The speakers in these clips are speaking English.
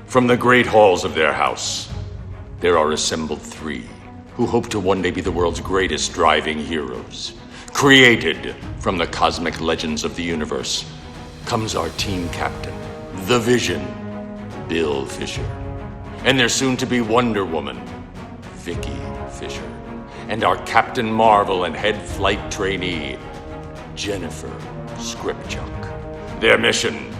From the great halls of their house, there are assembled three who hope to one day be the world's greatest driving heroes. Created from the cosmic legends of the universe comes our team captain, the Vision, Bill Fisher, and their soon-to-be Wonder Woman, Vicki Fisher, and our Captain Marvel and head flight trainee, Jennifer Scripchuk. Their mission: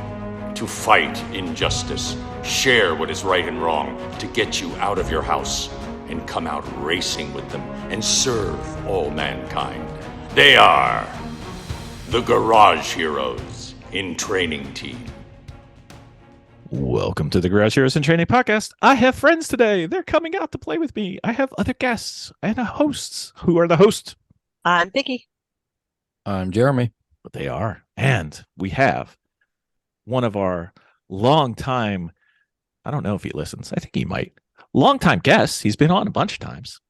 to fight injustice, share what is right and wrong, to get you out of your house and come out racing with them and serve all mankind. They are the Garage Heroes in Training Team. Welcome to the Garage Heroes in Training podcast. I have friends today. They're coming out to play with me. I have other guests and hosts. Who are the hosts? I'm Vicki. I'm Jeremy. But they are. And we have one of our longtime, I don't know if he listens. I think he might. Longtime guests. He's been on a bunch of times.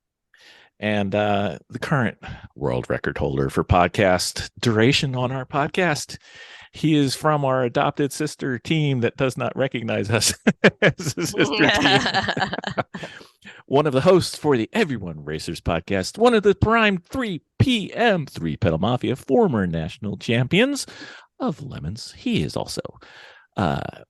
And the current world record holder for podcast duration on our podcast. He is from our adopted sister team that does not recognize us as a sister team. One of the hosts for the Everyone Racers podcast. One of the prime 3 p.m. 3 Pedal Mafia former national champions of Lemons. He is also a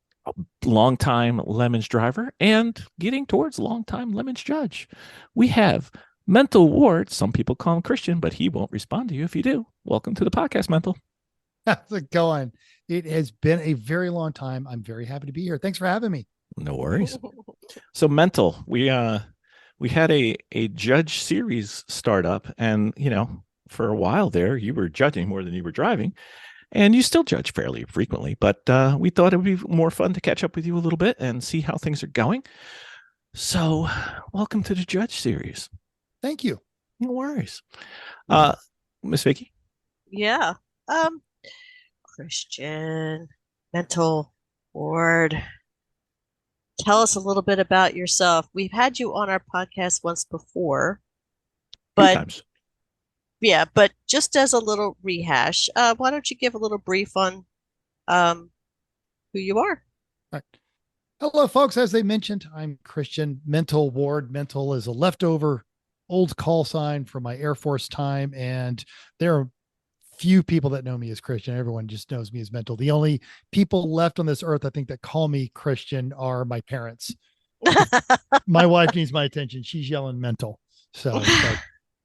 longtime Lemons driver and getting towards longtime Lemons judge. We have Mental Ward. Some people call him Christian, but he won't respond to you if you do. Welcome to the podcast, Mental. How's it going? It has been a very long time. I'm very happy to be here. Thanks for having me. No worries. So Mental, we had a judge series start up, and for a while there you were judging more than you were driving, and you still judge fairly frequently, but we thought it would be more fun to catch up with you a little bit and see how things are going. So welcome to the judge series. Thank you. No worries. Miss Vicki? Yeah. Christian, Mental Ward. Tell us a little bit about yourself. We've had you on our podcast once before, but yeah, but just as a little rehash, why don't you give a little brief on who you are? All right. Hello, folks. As they mentioned, I'm Christian. Mental Ward. Mental is a leftover old call sign from my Air Force time, and there are few people that know me as Christian. Everyone just knows me as Mental. The only people left on this earth, I think, that call me Christian are my parents. My wife needs my attention. She's yelling Mental. So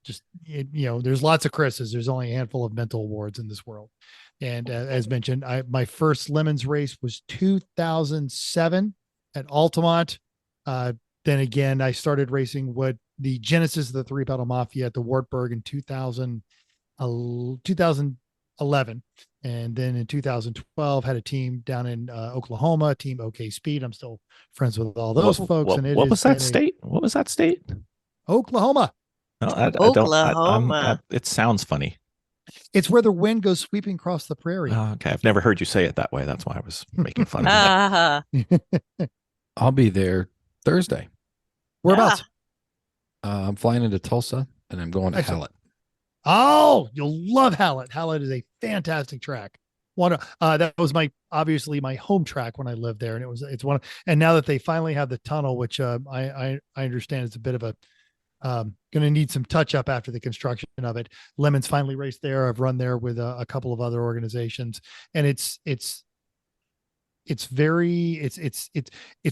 just, there's lots of Chris's. There's only a handful of Mental Awards in this world. And as mentioned, my first Lemons race was 2007 at Altamont. Then again, I started racing what the genesis of the 3 Pedal Mafia at the Wartburg in 2011, and then in 2012 had a team down in Oklahoma, Team OK Speed. I'm still friends with all those folks. What was that state? What was that state? Oklahoma. No, Oklahoma. It sounds funny. It's where the wind goes sweeping across the prairie. Oh, okay, I've never heard you say it that way. That's why I was making fun of it. I'll be there Thursday. Whereabouts? I'm flying into Tulsa, and I'm going to Hallett. Oh, you'll love Hallett. Hallett is a fantastic track. That was obviously my home track when I lived there, and and now that they finally have the tunnel, which I understand is a bit of a going to need some touch up after the construction of it. Lemons finally raced there. I've run there with a couple of other organizations, and it's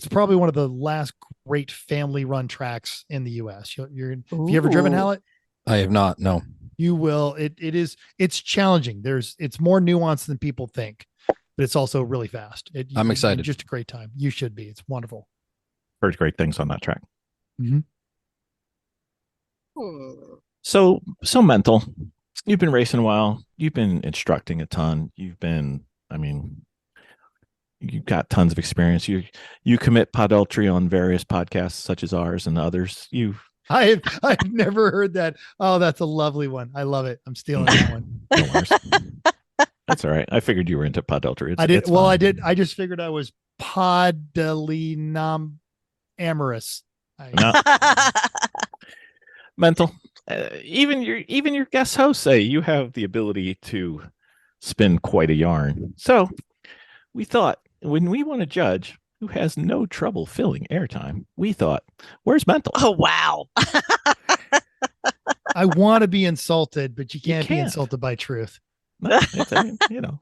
probably one of the last great family run tracks in the U.S. Have you ever driven Hallett? I have not. No. You will. It's challenging. It's more nuanced than people think, but it's also really fast. I'm excited. Just a great time. You should be. It's wonderful. Heard great things on that track. Mm-hmm. So Mental, you've been racing a while. You've been instructing a ton. You've got tons of experience. You commit podultery on various podcasts such as ours and others. I've never heard that. Oh, that's a lovely one. I love it. I'm stealing that one. That's all right. I figured you were into podultery. I did. I just figured I was podulinam amorous. Mental. Even your guest hosts say you have the ability to spin quite a yarn. So we thought when we want to judge, who has no trouble filling airtime, we thought, where's Mental? Oh, wow. I want to be insulted, but you can't be can't. insulted by truth. No, I mean,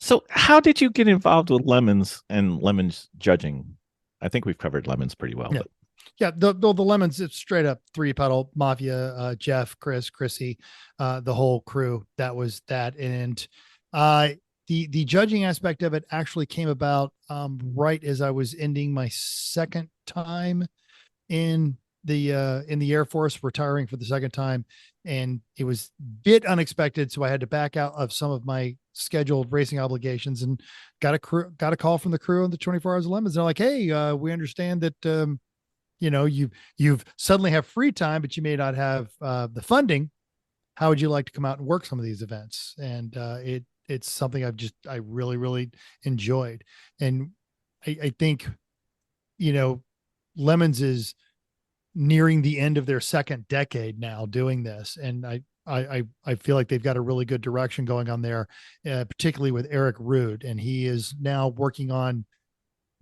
So how did you get involved with Lemons and Lemons judging? I think we've covered Lemons pretty well. Yeah. But Yeah, the Lemons, it's straight up Three Pedal Mafia, Jeff, Chris, Chrissy, the whole crew. That was that. And the judging aspect of it actually came about right as I was ending my second time in the Air Force, retiring for the second time. And it was a bit unexpected. So I had to back out of some of my scheduled racing obligations and got a call from the crew on the 24 Hours of Lemons. They're like, hey, we understand that, you've suddenly have free time, but you may not have the funding. How would you like to come out and work some of these events? And it's something I really, really enjoyed. And I think, Lemons is nearing the end of their second decade now doing this. And I feel like they've got a really good direction going on there, particularly with Eric Rude. And he is now working on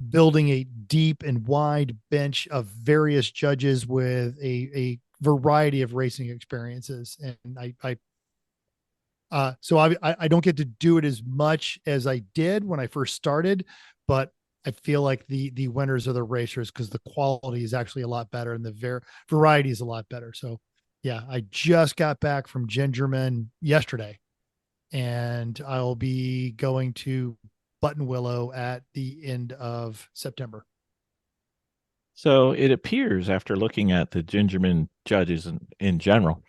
building a deep and wide bench of various judges with a variety of racing experiences. And so I don't get to do it as much as I did when I first started, but I feel like the winners are the racers because the quality is actually a lot better and the variety is a lot better. So yeah, I just got back from Gingerman yesterday, and I'll be going to Button Willow at the end of September. so it appears, after looking at the Gingerman judges in general,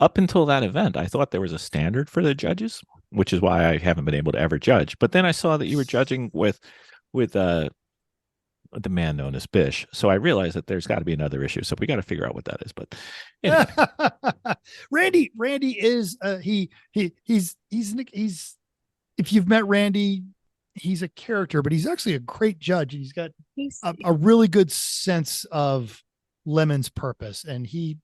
up until that event, I thought there was a standard for the judges, which is why I haven't been able to ever judge. But then I saw that you were judging with the man known as Bish. So I realized that there's got to be another issue. So we got to figure out what that is. But anyway. Randy is he's if you've met Randy, he's a character, but he's actually a great judge. He's got a really good sense of Lemon's purpose. And you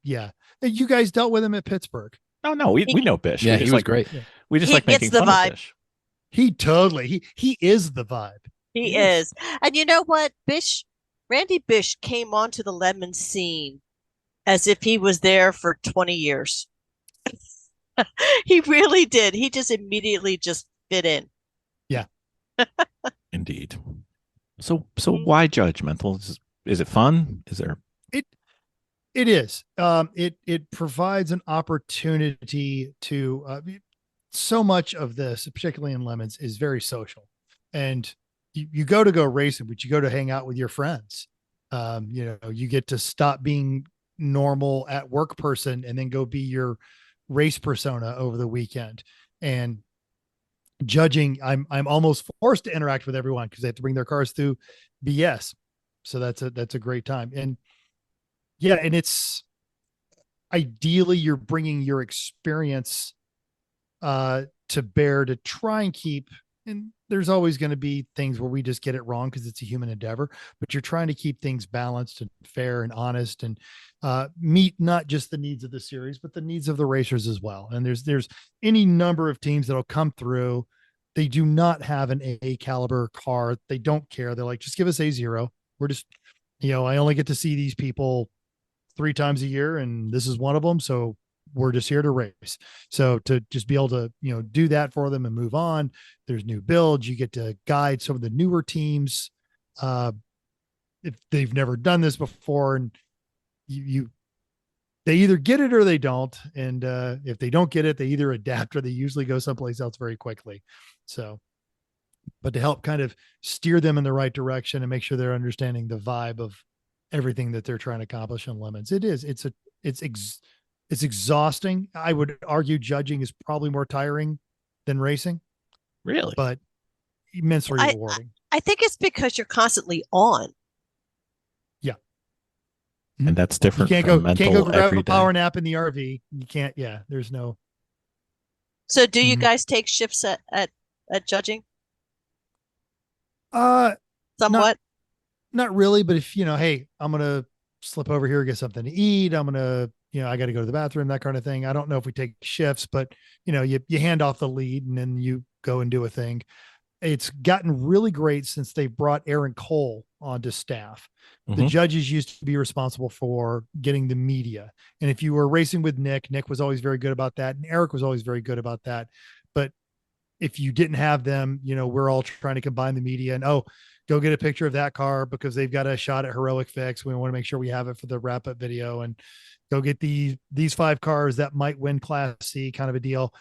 guys dealt with him at Pittsburgh. Oh no, we know Bish. Yeah, he was great. We just He like making gets the fun of vibe. Bish. He totally he is the vibe. He is. And you know what? Randy Bish came onto the Lemon scene as if he was there for 20 years. He really did. He just immediately just fit in. Yeah. Indeed. So why judgmental? Is it fun? Is there? It is. It provides an opportunity to so much of this, particularly in Lemons, is very social. And you go racing, but you go to hang out with your friends. You get to stop being normal at work person and then go be your race persona over the weekend. And judging, I'm almost forced to interact with everyone because they have to bring their cars through BS. So that's a great time. And yeah, and it's ideally you're bringing your experience to bear to try and keep, and there's always going to be things where we just get it wrong because it's a human endeavor, but you're trying to keep things balanced and fair and honest and meet not just the needs of the series, but the needs of the racers as well. And there's any number of teams that'll come through. They do not have an A caliber car. They don't care. They're like, just give us A0. We're just, I only get to see these people 3 times a year and this is one of them. So we're just here to race. So to just be able to, do that for them and move on. There's new builds. You get to guide some of the newer teams. If they've never done this before, and they either get it or they don't. And if they don't get it, they either adapt or they usually go someplace else very quickly. So, but to help kind of steer them in the right direction and make sure they're understanding the vibe of everything that they're trying to accomplish in Lemons. It's exhausting. I would argue judging is probably more tiring than racing. Really? But immensely rewarding. I think it's because you're constantly on. Yeah. And that's different. You can't go grab every a power day. nap in the RV. You can't. Yeah. There's no. So do you guys take shifts at judging? Somewhat. Not really, but if, hey, I'm going to slip over here, get something to eat. I'm going to, I got to go to the bathroom, that kind of thing. I don't know if we take shifts, but you hand off the lead and then you go and do a thing. it's gotten really great since they brought Aaron Cole onto staff. The Mhm. judges used to be responsible for getting the media. And if you were racing with Nick was always very good about that. And Eric was always very good about that. But if you didn't have them, we're all trying to combine the media and, go get a picture of that car because they've got a shot at Heroic Fix. We want to make sure we have it for the wrap up video, and go get these 5 cars that might win Class C, kind of a deal.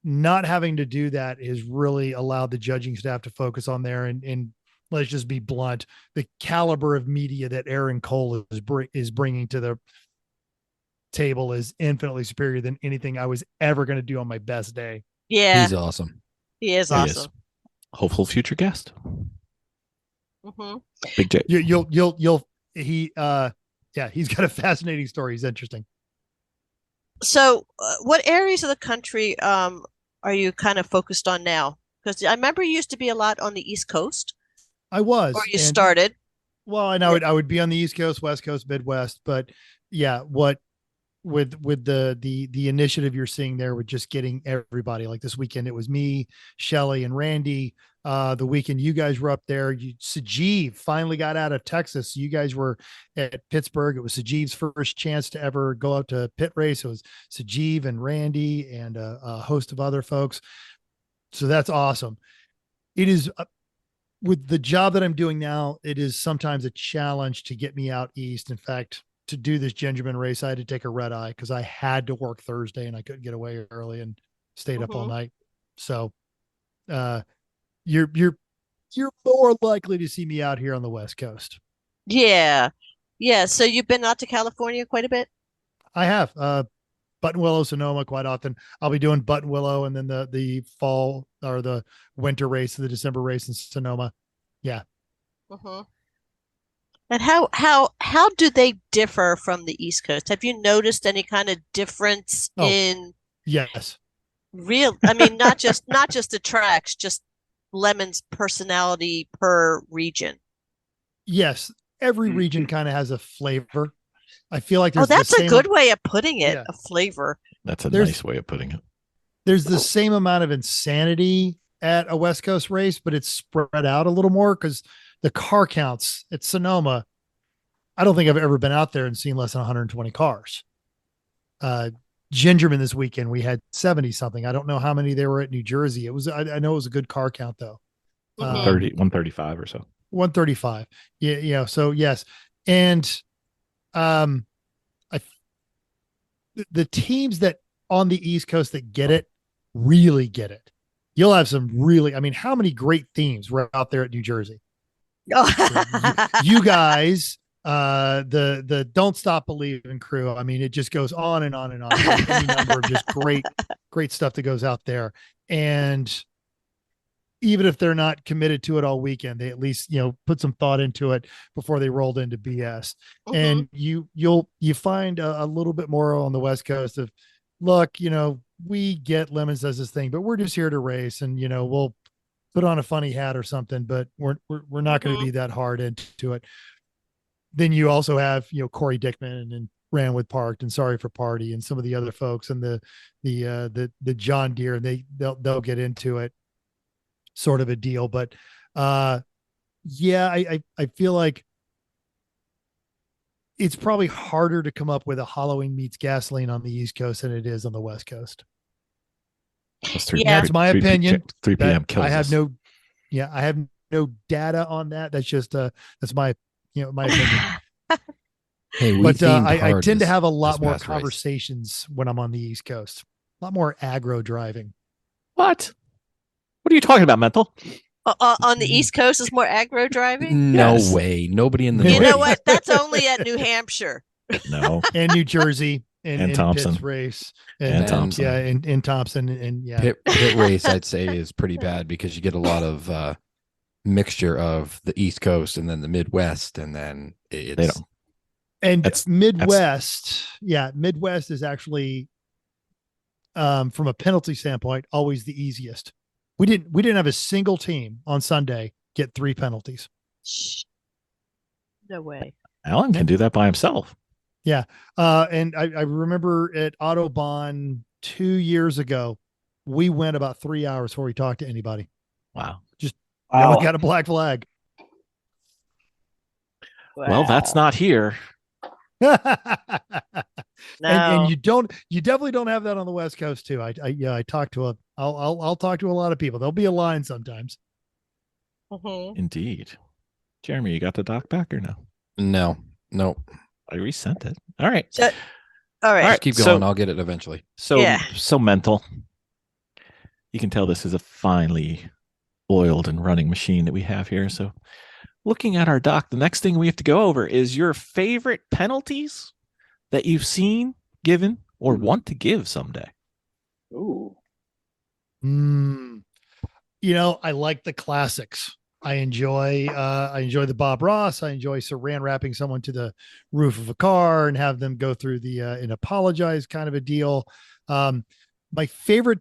Not having to do that has really allowed the judging staff to focus on there. And let's just be blunt, the caliber of media that Aaron Cole is bringing to the table is infinitely superior than anything I was ever going to do on my best day. Yeah, He's awesome. he is He is. awesome. Hopeful future guest. Hmm. Big J. He's got a fascinating story. He's interesting. So, what areas of the country are you kind of focused on now? Because I remember you used to be a lot on the East Coast, I was, or you started. well, and I would be on the East Coast, West Coast, Midwest, but yeah, with the initiative you're seeing there with just getting everybody, like this weekend, it was me, Shelly, and Randy. The weekend you guys were up there, Sajeev finally got out of Texas. You guys were at Pittsburgh. It was Sajiv's first chance to ever go out to pit race. It was Sajeev and Randy and a host of other folks. So that's awesome. It is with the job that I'm doing now, it is sometimes a challenge to get me out east. In fact, to do this Gingerman race, I had to take a red eye because I had to work Thursday and I couldn't get away early and stayed up all Mhm. night. So you're more likely to see me out here on the West Coast. Yeah, yeah. So you've been out to California quite a bit. I have Buttonwillow, Sonoma quite often. I'll be doing Buttonwillow and then the fall or the winter race, the December race in Sonoma. Yeah. Hmm. And how do they differ from the East Coast? Have you noticed any kind of difference Oh. in Yes. real? I mean, not just the tracks, just Lemon's personality per region. Yes. Every region kind of has a flavor. I feel like there's That's the a same, good way of putting it. Yeah. A flavor. That's a There's- nice way of putting it. there's the same amount of insanity at a West Coast race, but it's spread out a little more because the car counts at Sonoma. I don't think I've ever been out there and seen less than 120 cars. Gingerman this weekend, we had 70 something. I don't know how many there were at New Jersey. I know it was a good car count though. Mhm. 135 or so. 135. Yeah. Yeah. So yes. And, I, the teams that on the East Coast that get it really get it. You'll have some really, I mean, how many great themes were out there at New Jersey? You guys, the Don't Stop Believing crew. I mean, it just goes on and on and on. Any number of just great stuff that goes out there. And even if they're not committed to it all weekend, they at least, put some thought into it before they rolled into BS. Mhm. And you find a little bit more on the West Coast of, look, we get Lemons does this thing, but we're just here to race, and we'll put on a funny hat or something, but we're not going to be that hard into it. Then you also have, Corey Dickman and Ran with Parked and Sorry for Party and some of the other folks and the John Deere, and they'll get into it, sort of a deal. But yeah, I feel like it's probably harder to come up with a Halloween meets gasoline on the East Coast than it is on the West Coast. Yeah. That's my opinion. 3 p.m. That kills I have us. I have no data on that. That's just that's my my opinion. Hey, we But themed I hard tend to this- have a lot this more past race. conversations when I'm on the East Coast. A lot more aggro driving. What? What are you talking about, Mental? On the East Coast is more aggro driving. No Yes. way. Nobody in the You You know Northeast. what? That's only at New Hampshire. No. And New Jersey and And Thompson. Pitt's race And Thompson. Yeah, in Thompson and yeah. Pit race, I'd say, is pretty bad because you get a lot of mixture of the East Coast and then the Midwest, and then They it's don't. And That's- Midwest, Midwest is actually, from a penalty standpoint, always the easiest. We didn't have a single team on Sunday get 3 penalties. Shh. No way. Alan can do that by himself. And I remember at Autobahn 2 years ago, we went about 3 hours before we talked to anybody. Wow. No one got a black flag. Well, that's not here. And you definitely don't have that on the West Coast too. I talked to I'll talk to a lot of people. There'll be a line sometimes. Mhm. Indeed. Jeremy, you got the doc back or no? No. I resent it. All right. So, all right. Just keep going. I'll get it eventually. So Yeah. so mental. You can tell this is a finely oiled and running machine that we have here. So looking at our doc, the next thing we have to go over is your favorite penalties that you've seen given or want to give someday. Ooh. I like the classics. I enjoy the Bob Ross. I enjoy saran wrapping someone to the roof of a car and have them go through the and apologize kind of a deal. My favorite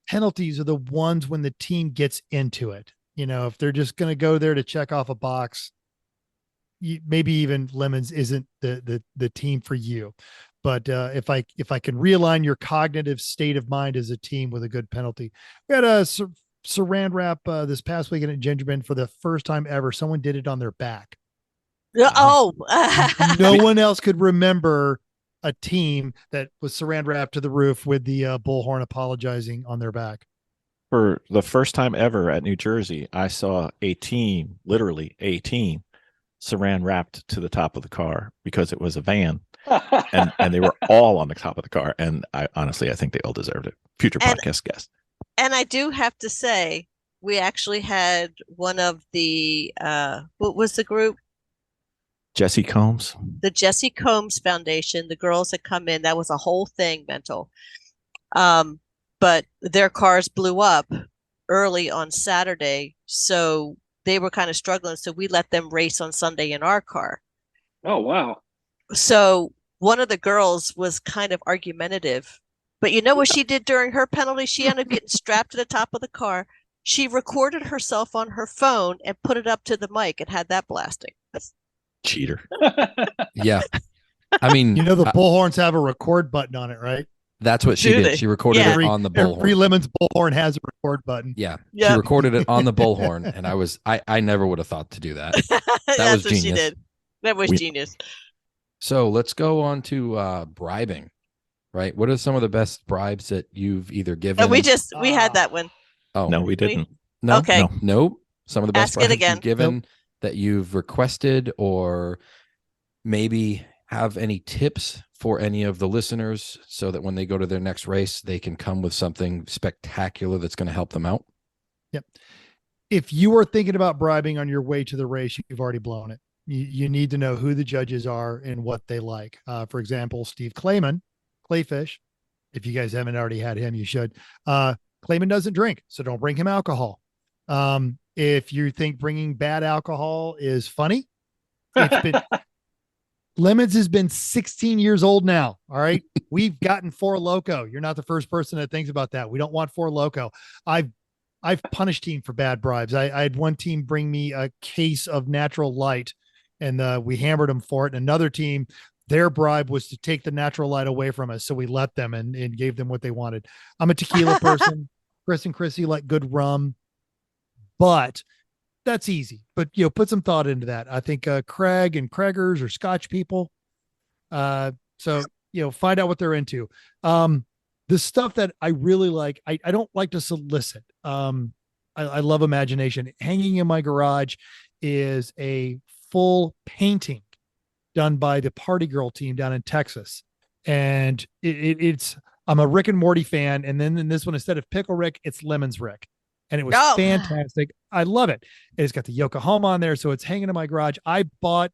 penalties are the ones when the team gets into it. If they're just going to go there to check off a box, maybe even Lemons isn't the team for you. But if I can realign your cognitive state of mind as a team with a good penalty, we had a saran wrap this past weekend at Gingerbread for the first time ever. Someone did it on their back. Oh, No one else could remember a team that was saran wrapped to the roof with the bullhorn apologizing on their back. For the first time ever at New Jersey, I saw a team, literally a team, saran wrapped to the top of the car because it was a van, and they were all on the top of the car. And I think they all deserved it. Future podcast guest. And I do have to say, we actually had one of the what was the group? Jesse Combs. The Jesse Combs Foundation. The girls had come in. That was a whole thing, mental. But their cars blew up early on Saturday, so they were kind of struggling. So we let them race on Sunday in our car. Oh, wow. So one of the girls was kind of argumentative. But you know what she did during her penalty? She ended up getting strapped to the top of the car. She recorded herself on her phone and put it up to the mic and had that blasting. Cheater. Yeah. I mean, the bullhorns have a record button on it, right? That's what she did. She recorded it on the bullhorn. Every Lemon's bullhorn has a record button. Yeah. Yep. She recorded it on the bullhorn, and I never would have thought to do that. That was genius. What she did. That was genius. So let's go on to bribing. Right. What are some of the best bribes that you've either given? We had that one. Oh, no, we didn't. No. Okay. No. Some of the best bribes you've given that you've requested, or maybe have any tips for any of the listeners so that when they go to their next race, they can come with something spectacular that's going to help them out. Yep. If you are thinking about bribing on your way to the race, you've already blown it. You need to know who the judges are and what they like. For example, Steve Clayfish. If you guys haven't already had him, you should. Clayman doesn't drink, so don't bring him alcohol. If you think bringing bad alcohol is funny, Lemons has been 16 years old now. All right. We've gotten Four Loko. You're not the first person that thinks about that. We don't want Four Loko. I've punished team for bad bribes. I had one team bring me a case of Natural Light, and we hammered them for it. And another team, their bribe was to take the Natural Light away from us. So we let them and gave them what they wanted. I'm a tequila person. Chris and Chrissy like good rum, but that's easy. But, put some thought into that. I think Craig and Craigers or Scotch people. So, find out what they're into. The stuff that I really like, I don't like to solicit. I love imagination. Hanging in my garage is a full painting done by the Party Girl team down in Texas. And it's, I'm a Rick and Morty fan. And then in this one, instead of Pickle Rick, it's Lemons Rick. And it was fantastic. I love it. It's got the Yokohama on there. So it's hanging in my garage. I bought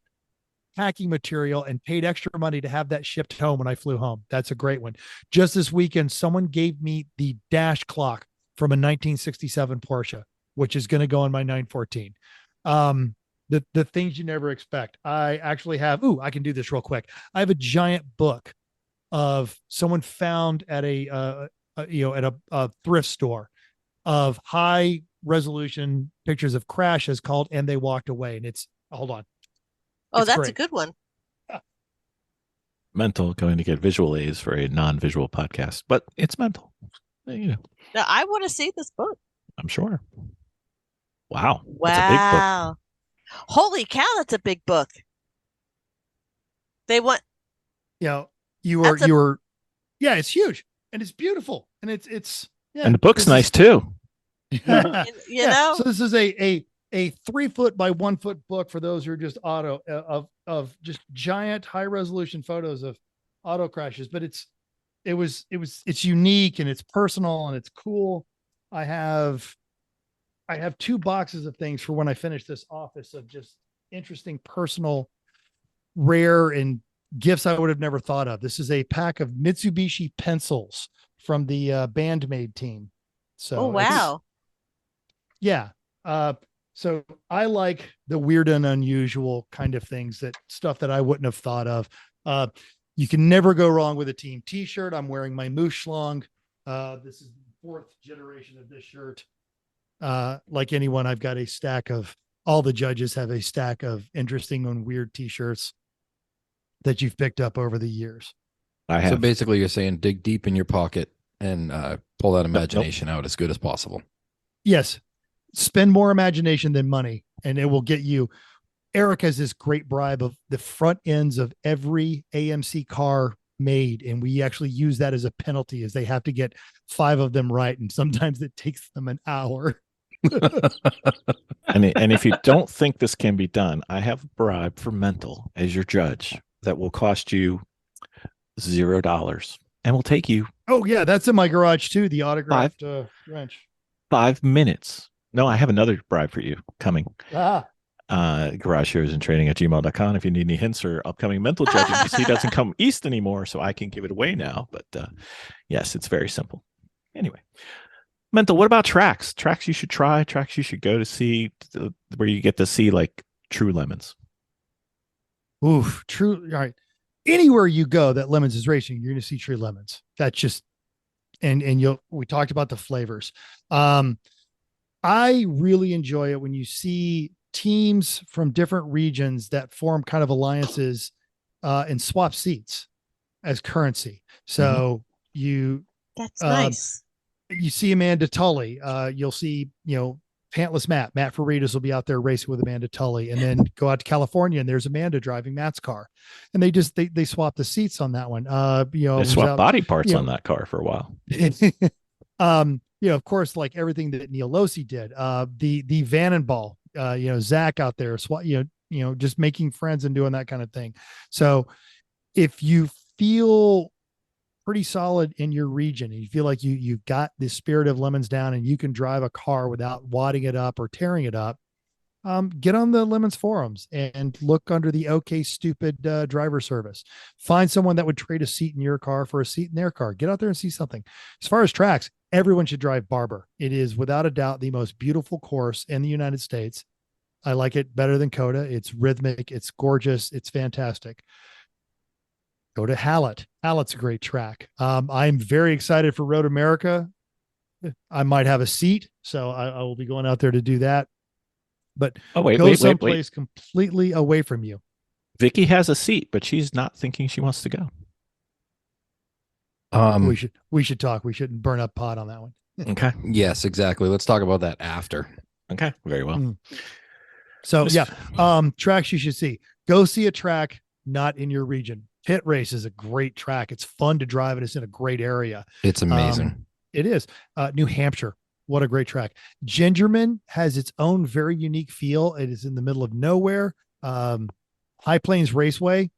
packing material and paid extra money to have that shipped home when I flew home. That's a great one. Just this weekend, someone gave me the dash clock from a 1967 Porsche, which is going to go on my 914. The things you never expect. I actually have, I can do this real quick. I have a giant book of someone found at a thrift store of high resolution pictures of crashes called And They Walked Away. And it's, hold on. Oh, it's that's great. a good one. Mental going to get visual aids for a non-visual podcast, but it's mental. Now, I want to see this book. I'm sure. Wow. That's a big book. Wow. Holy cow, that's a big book. They want Yeah, it's huge and it's beautiful and it's and the book's nice too. you yeah. know. So this is a 3 foot by 1 foot book for those who are just of just giant high resolution photos of auto crashes, but it's unique and it's personal and it's cool. I have 2 boxes of things for when I finish this office of just interesting, personal, rare, and gifts I would have never thought of. This is a pack of Mitsubishi pencils from the Bandmade team. So, oh wow. Yeah. So I like the weird and unusual kind of things, stuff that I wouldn't have thought of. You can never go wrong with a team t-shirt. I'm wearing my Moose Schlong. This is the 4th generation of this shirt. Like anyone, I've got a stack of, all the judges have a stack of interesting and weird t-shirts that you've picked up over the years. I have. So basically you're saying dig deep in your pocket and pull that imagination out as good as possible. Yes. Spend more imagination than money and it will get you. Eric has this great bribe of the front ends of every AMC car made. And we actually use that as a penalty, as they have to get 5 of them right. And sometimes it takes them an hour. And if you don't think this can be done, I have a bribe for Mental as your judge that will cost you $0 and will take you. Oh yeah, that's in my garage too. The autographed wrench. 5 minutes. No, I have another bribe for you coming. Garage shows and training at gmail.com if you need any hints or upcoming Mental judging, because he doesn't come east anymore, so I can give it away now. But yes, it's very simple. Anyway, Mental, what about tracks? Tracks you should try, tracks you should go to see, where you get to see like true lemons. Oof, true. All right. Anywhere you go that Lemons is racing, you're going to see True Lemons. That's just, and we talked about the flavors. I really enjoy it when you see teams from different regions that form kind of alliances and swap seats as currency. So that's nice. You see Amanda Tully, you'll see, Pantless Matt Faritas will be out there racing with Amanda Tully, and then go out to California and there's Amanda driving Matt's car, and they swap the seats on that one. They swap body parts on that car for a while. Of course, like everything that Neil Losi did, the Vannenball, Zach out there, just making friends and doing that kind of thing. So if you feel pretty solid in your region and you feel like you've got the spirit of Lemons down and you can drive a car without wadding it up or tearing it up, get on the Lemons forums and look under the OK Stupid driver service. Find someone that would trade a seat in your car for a seat in their car. Get out there and see something. As far as tracks, everyone should drive Barber. It is without a doubt the most beautiful course in the United States. I like it better than Coda. It's rhythmic. It's gorgeous. It's fantastic. Go to Hallett. Hallett's a great track. I'm very excited for Road America. I might have a seat, so I will be going out there to do that. But go someplace completely away from you. Vicki has a seat, but she's not thinking she wants to go. We should talk. We shouldn't burn up pod on that one. Okay. Yes, exactly. Let's talk about that after. Okay. Very well. So tracks you should see. Go see a track not in your region. Pit Race is a great track. It's fun to drive and it's in a great area. It's amazing. It is. New Hampshire. What a great track. Gingerman has its own very unique feel. It is in the middle of nowhere. High Plains Raceway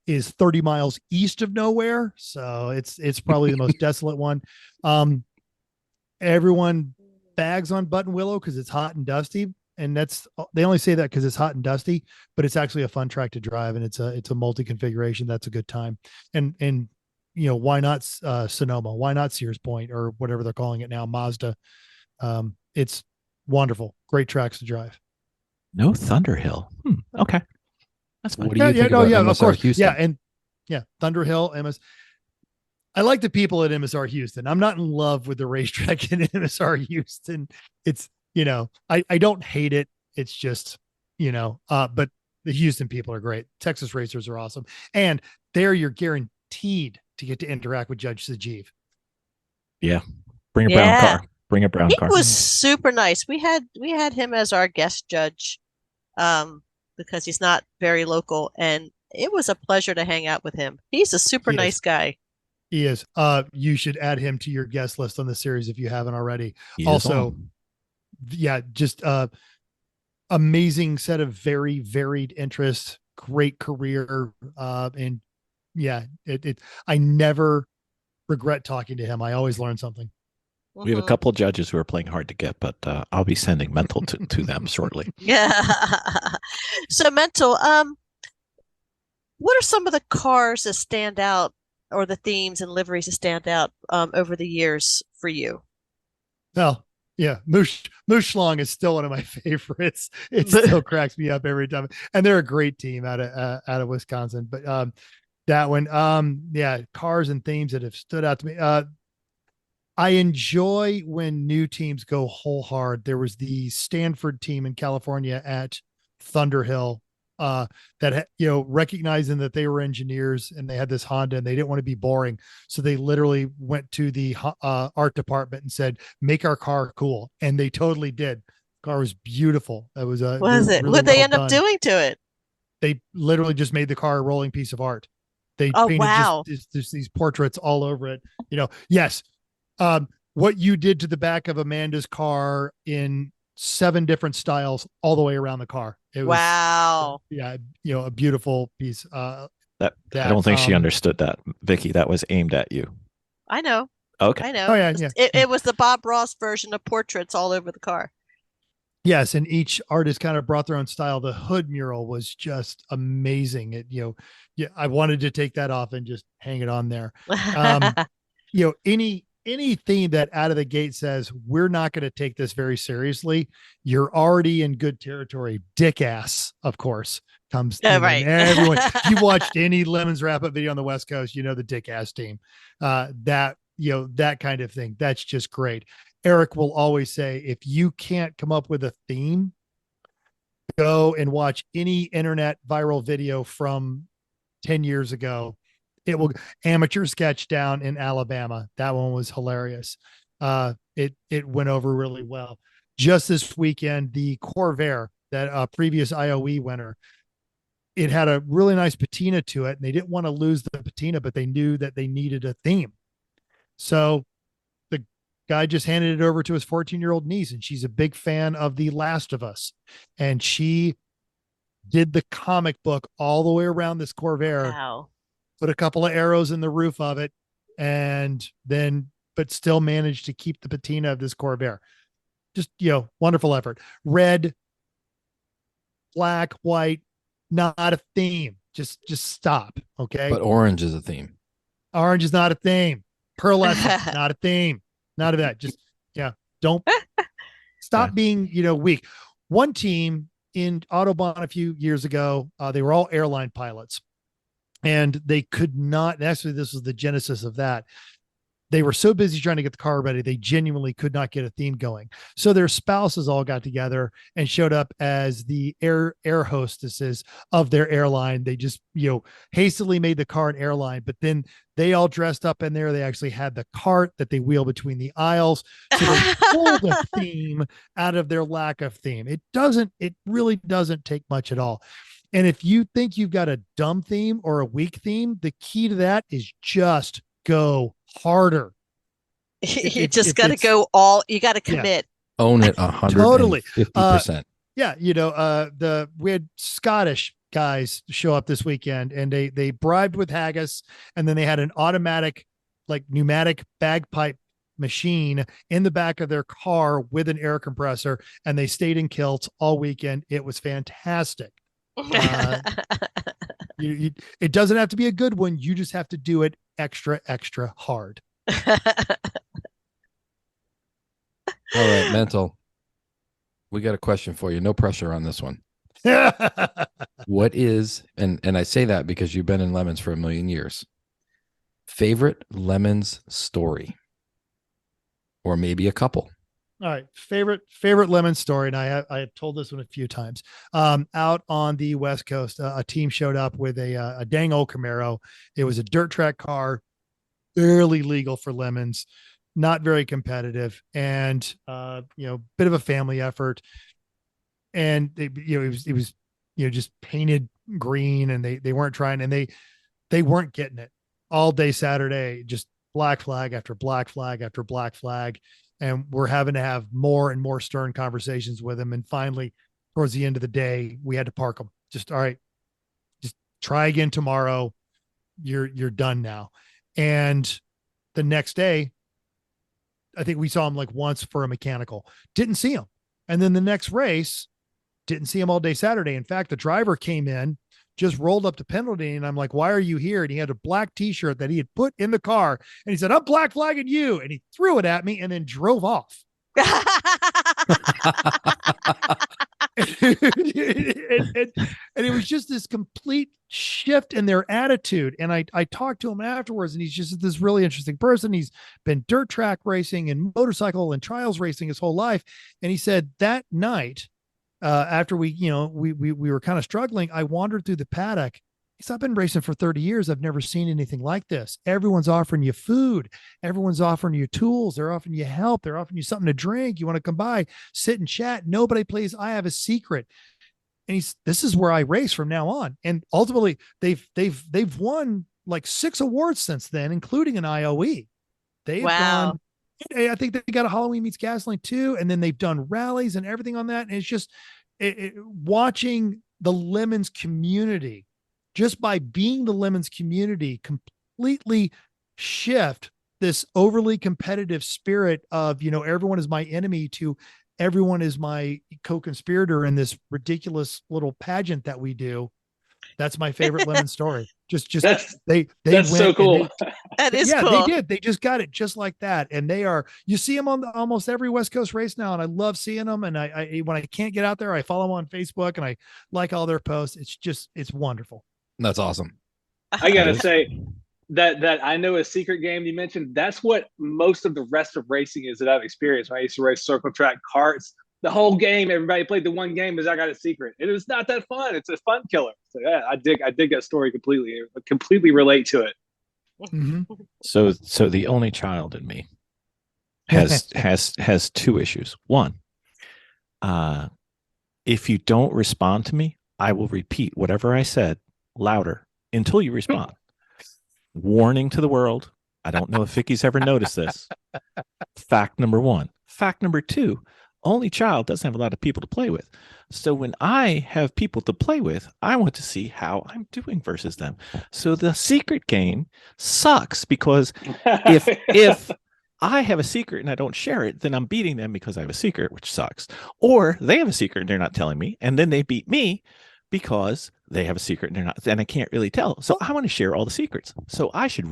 is 30 miles east of nowhere. So it's probably the most desolate one. Everyone bags on Button Willow because it's hot and dusty. And they only say that because it's hot and dusty, but it's actually a fun track to drive, and it's a multi-configuration. That's a good time. And why not Sonoma? Why not Sears Point or whatever they're calling it now, Mazda? It's wonderful. Great tracks to drive. No Thunderhill. Okay. That's fine. What do you think about MSR of course. Houston? Thunderhill, MS. I like the people at MSR Houston. I'm not in love with the racetrack in MSR Houston. It's, I don't hate it. It's just, but the Houston people are great. Texas racers are awesome. And there you're guaranteed to get to interact with Judge Sajeev. Yeah. Bring a brown car. bring a brown He car. was super nice. We had him as our guest judge, because he's not very local, and it was a pleasure to hang out with him. He's a super nice guy. He is. You should add him to your guest list on the series if you haven't already. Just amazing set of very varied interests, great career, and I never regret talking to him. I always learn something. We have a couple of judges who are playing hard to get, but I'll be sending Mental to them shortly. Yeah. So Mental, what are some of the cars that stand out, or the themes and liveries that stand out over the years for you? Well, yeah, Moosh Schlong is still one of my favorites. It still cracks me up every time, and they're a great team out of Wisconsin. But that one, cars and themes that have stood out to me. I enjoy when new teams go whole hard. There was the Stanford team in California at Thunderhill, recognizing that they were engineers and they had this Honda and they didn't want to be boring. So they literally went to the art department and said, make our car cool. And they totally did. The car was beautiful. It was what did they end up doing to it? They literally just made the car a rolling piece of art. They painted just these portraits all over it. Yes. What you did to the back of Amanda's car in 7 different styles all the way around the car. It was, a beautiful piece. I don't think she understood that, Vicki. That was aimed at you. I know. Okay. I know. Oh, yeah, It was the Bob Ross version of portraits all over the car. Yes, and each artist kind of brought their own style. The hood mural was just amazing. I wanted to take that off and just hang it on there. Any theme that out of the gate says we're not going to take this very seriously, you're already in good territory. Dick ass, of course, comes. Right. Everyone, if you watched any Lemons wrap up video on the West Coast, the Dick ass team. That kind of thing. That's just great. Eric will always say, if you can't come up with a theme, go and watch any internet viral video from 10 years ago. It will amateur sketch down in Alabama. That one was hilarious. It went over really well. Just this weekend, the Corvair, that previous IOE winner, it had a really nice patina to it, and they didn't want to lose the patina, but they knew that they needed a theme. So the guy just handed it over to his 14-year-old niece, and she's a big fan of The Last of Us, and she did the comic book all the way around this Corvair. Wow. Put a couple of arrows in the roof of it, but still managed to keep the patina of this Corvair. Just, wonderful effort. Red, black, white, not a theme. Just stop. Okay. But orange is a theme. Orange is not a theme. Pearlescent, not a theme. None of that. Just, don't stop being, weak. One team in Autobahn a few years ago, they were all airline pilots. And they could not, actually, this was the genesis of that. They were so busy trying to get the car ready, they genuinely could not get a theme going. So their spouses all got together and showed up as the air hostesses of their airline. They just, hastily made the car an airline, but then they all dressed up in there. They actually had the cart that they wheel between the aisles. So they pulled a theme out of their lack of theme. It really doesn't take much at all. And if you think you've got a dumb theme or a weak theme, the key to that is just go harder. You just got to go all, you got to commit. Own it 150%. Totally. We had Scottish guys show up this weekend, and they bribed with haggis, and then they had an automatic, like, pneumatic bagpipe machine in the back of their car with an air compressor, and they stayed in kilts all weekend. It was fantastic. It doesn't have to be a good one. You just have to do it extra hard. All right, Mental. We got a question for you. No pressure on this one. What is, and I say that because you've been in Lemons for a million years, favorite Lemons story? Or maybe a couple. All right. Favorite Lemon story. And I have told this one a few times. Out on the West Coast, a team showed up with a dang old Camaro. It was a dirt track car, barely legal for Lemons. not very competitive, and bit of a family effort. And it was just painted green, and they weren't trying, and they weren't getting it all day Saturday, just black flag after black flag after black flag. And we're having to have more and more stern conversations with them. And finally, towards the end of the day, we had to park them. Just, all right, just try again tomorrow. You're done now. And the next day, I think we saw him like once for a mechanical, didn't see him. And then the next race, didn't see him all day Saturday. In fact, the driver came in, just rolled up the penalty, and I'm like, why are you here? And he had a black t-shirt that he had put in the car, and he said, I'm black flagging you. And he threw it at me and then drove off. and it was just this complete shift in their attitude. And I talked to him afterwards, and he's just this really interesting person. He's been dirt track racing and motorcycle and trials racing his whole life. And he said that night, after we were kind of struggling, I wandered through the paddock. He said, I've been racing for 30 years. I've never seen anything like this. Everyone's offering you food. Everyone's offering you tools. They're offering you help. They're offering you something to drink. You want to come by, sit and chat. Nobody plays I Have a Secret. And this is where I race from now on. And ultimately they've won like 6 awards since then, including an IOE. They've gone, I think they got a Halloween Meets Gasoline too. And then they've done rallies and everything on that. And it's just watching the Lemons community, just by being the Lemons community, completely shift this overly competitive spirit of, everyone is my enemy to everyone is my co-conspirator in this ridiculous little pageant that we do. That's my favorite Lemon story. Just they that's so cool. That is cool. They did. They just got it just like that. And you see them on almost every West Coast race now. And I love seeing them. And I when I can't get out there, I follow them on Facebook and I like all their posts. It's wonderful. That's awesome. I gotta say that I know a secret game you mentioned. That's what most of the rest of racing is that I've experienced. When I used to race circle track karts, the whole game, everybody played the one game, is I got a secret. It is not that fun. It's a fun killer. So yeah, I dig that story completely. I completely relate to it. Mm-hmm. So the only child in me has 2 issues. One, if you don't respond to me, I will repeat whatever I said louder until you respond. Warning to the world. I don't know if Vicki's ever noticed this. Fact number 1. Fact number 2, only child doesn't have a lot of people to play with. So when I have people to play with, I want to see how I'm doing versus them. So the secret game sucks, because if I have a secret and I don't share it, then I'm beating them because I have a secret, which sucks. Or they have a secret and they're not telling me, and then they beat me because they have a secret and they're not, and I can't really tell. So I want to share all the secrets. So I should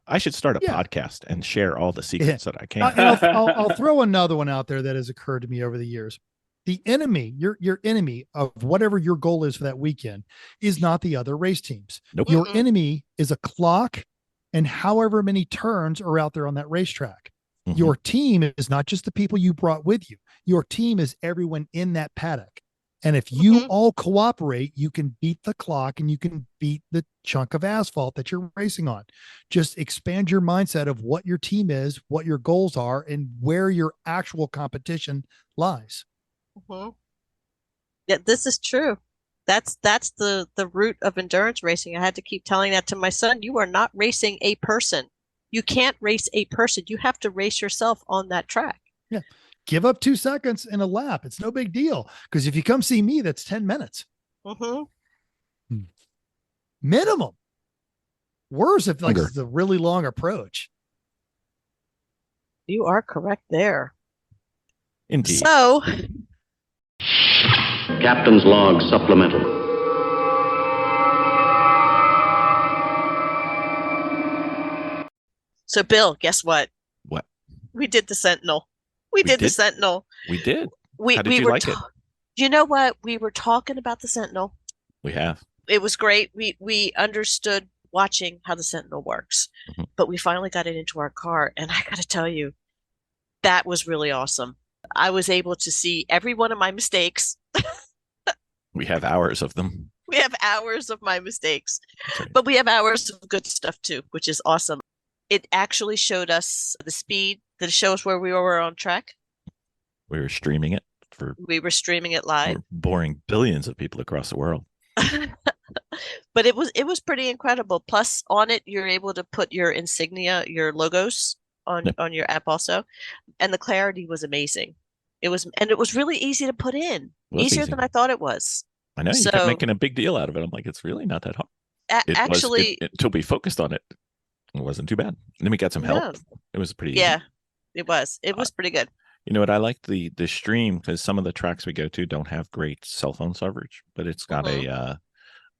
I should start a podcast and share all the secrets that I can. I'll throw another one out there that has occurred to me over the years. The enemy, your enemy of whatever your goal is for that weekend, is not the other race teams. Nope. Your enemy is a clock and however many turns are out there on that racetrack. Mm-hmm. Your team is not just the people you brought with you. Your team is everyone in that paddock. And if you all cooperate, you can beat the clock and you can beat the chunk of asphalt that you're racing on. Just expand your mindset of what your team is, what your goals are, and where your actual competition lies. Mm-hmm. Yeah, this is true. That's the root of endurance racing. I had to keep telling that to my son. You are not racing a person. You can't race a person. You have to race yourself on that track. Yeah. Give up 2 seconds in a lap. It's no big deal. Because if you come see me, that's 10 minutes. Mm-hmm. Minimum. Worse if it's a really long approach. You are correct there. Indeed. So, Captain's Log Supplemental. So Bill, guess what? What? We did the Sentinel. We did the Sentinel. We did. How did you like it? You know what? We were talking about the Sentinel. We have. It was great. We understood watching how the Sentinel works, but we finally got it into our car. And I got to tell you, that was really awesome. I was able to see every one of my mistakes. We have hours of them. We have hours of my mistakes, right. But we have hours of good stuff too, which is awesome. It actually showed us the speed Did it show us where we were on track? We were streaming it We were streaming it live. We're boring billions of people across the world. But it was pretty incredible. Plus, on it, you're able to put your insignia, your logos on your app also, and the clarity was amazing. It was really easy to put in, easier than I thought it was. I know you kept making a big deal out of it. I'm like, it's really not that hard. Until we focused on it, it wasn't too bad. And then we got some help. It was pretty easy. Yeah, it was. It was pretty good. You know what? I like the stream because some of the tracks we go to don't have great cell phone coverage, but it's got a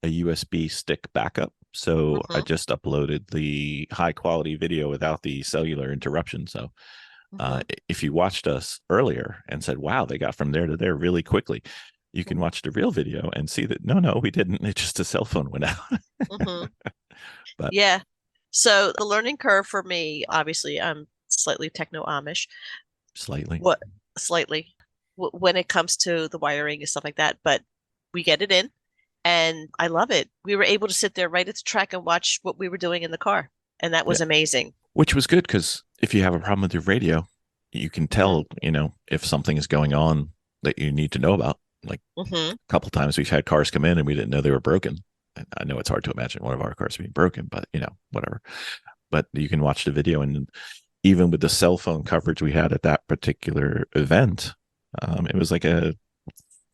USB stick backup. So I just uploaded the high quality video without the cellular interruption. So if you watched us earlier and said, wow, they got from there to there really quickly, you can watch the real video and see that no, we didn't. It's just a cell phone went out. But yeah. So the learning curve for me, obviously, I'm slightly techno-Amish. Slightly. When it comes to the wiring and stuff like that, but we get it in and I love it. We were able to sit there right at the track and watch what we were doing in the car. And that was amazing. Which was good because if you have a problem with your radio, you can tell, if something is going on that you need to know about. Like a couple times we've had cars come in and we didn't know they were broken. And I know it's hard to imagine one of our cars being broken, but whatever. But you can watch the video, and even with the cell phone coverage we had at that particular event, it was like a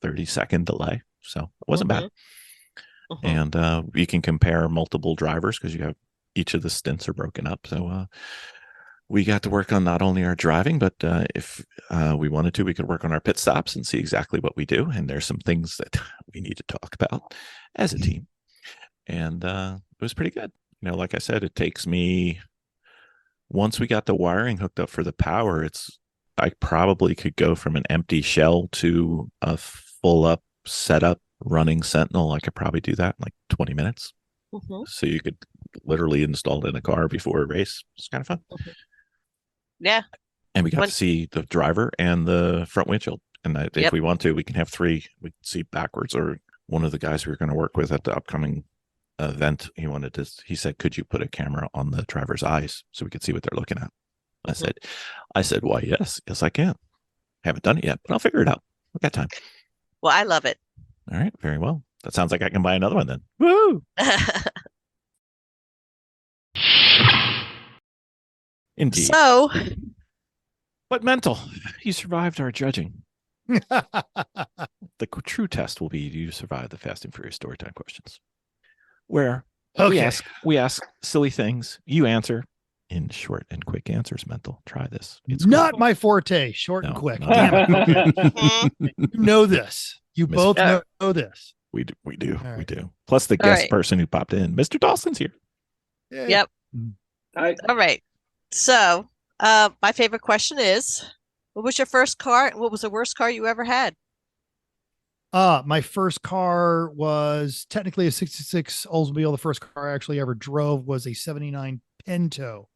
30-second delay. So it wasn't bad. And you can compare multiple drivers because you have each of the stints are broken up. So we got to work on not only our driving, but if we wanted to, we could work on our pit stops and see exactly what we do. And there's some things that we need to talk about as a team. And it was pretty good. Like I said, it takes me, once we got the wiring hooked up for the power, I probably could go from an empty shell to a full up setup running Sentinel. I could probably do that in like 20 minutes. So you could literally install it in a car before a race. It's kind of fun. Yeah. And we got to see the driver and the front windshield. And if we want to, we can have three. We can see backwards. Or one of the guys we were going to work with at the upcoming event, he said, could you put a camera on the driver's eyes so we could see what they're looking at? I said, why, yes, I can. Haven't done it yet, but I'll figure it out. We've got time. Well, I love it. All right. Very well. That sounds like I can buy another one then. Woo! Indeed. So, but Mental, you survived our judging. The true test will be, do you survive the Fast and Furious Storytime questions? Where we ask silly things. You answer in short and quick answers. Mental, try this. It's not my forte. Short and quick. You know this. You both know this. We do. Right. We do. Plus the guest person who popped in, Mr. Dawson's here. Yeah. Yep. All right. So, my favorite question is, what was your first car? And what was the worst car you ever had? My first car was technically a 66 Oldsmobile. The first car I actually ever drove was a 79 Pinto.